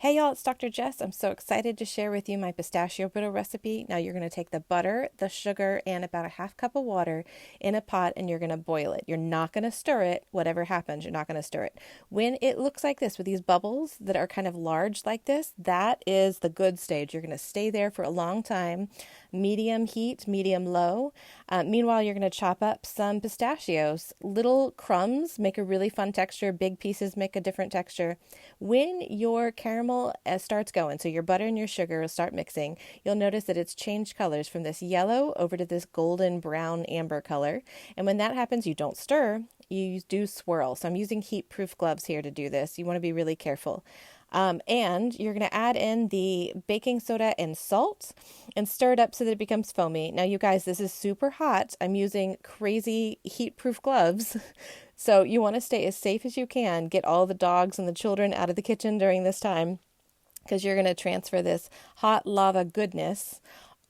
Hey y'all, it's Dr. Jess. I'm so excited to share with you my pistachio brittle recipe. Now you're going to take the butter, the sugar, and about a half cup of water in a pot and you're going to boil it. You're not going to stir it. Whatever happens, you're not going to stir it. When it looks like this with these bubbles that are kind of large like this, that is the good stage. You're going to stay there for a long time, medium heat, medium low. Meanwhile, you're going to chop up some pistachios. Little crumbs make a really fun texture. Big pieces make a different texture. When your caramel starts going, so your butter and your sugar will start mixing, you'll notice that it's changed colors from this yellow over to this golden brown amber color. And when that happens, you don't stir, you do swirl. So I'm using heat-proof gloves here to do this. You want to be really careful. And you're going to add in the baking soda and salt and stir it up so that it becomes foamy. Now, you guys, this is super hot. I'm using crazy heat-proof gloves. So you want to stay as safe as you can. Get all the dogs and the children out of the kitchen during this time because you're going to transfer this hot lava goodness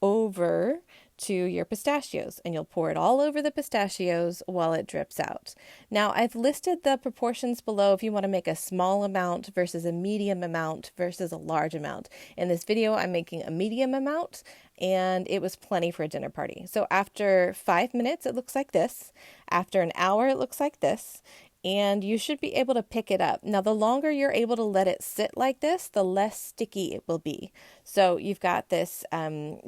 over to your pistachios, and you'll pour it all over the pistachios while it drips out. Now, I've listed the proportions below if you want to make a small amount versus a medium amount versus a large amount. In this video, I'm making a medium amount, and it was plenty for a dinner party. So after 5 minutes, it looks like this. After an hour, it looks like this. And you should be able to pick it up. Now, the longer you're able to let it sit like this, the less sticky it will be. So you've got this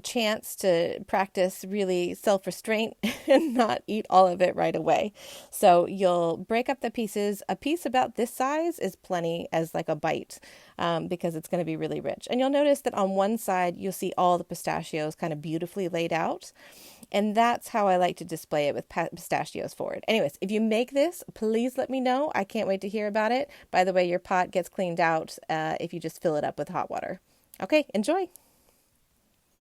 chance to practice really self-restraint and not eat all of it right away. So you'll break up the pieces. A piece about this size is plenty as like a bite because it's going to be really rich. And you'll notice that on one side, you'll see all the pistachios kind of beautifully laid out. And that's how I like to display it with pistachios forward. Anyways, if you make this, please let me know. I can't wait to hear about it. By the way, your pot gets cleaned out if you just fill it up with hot water. Okay, enjoy.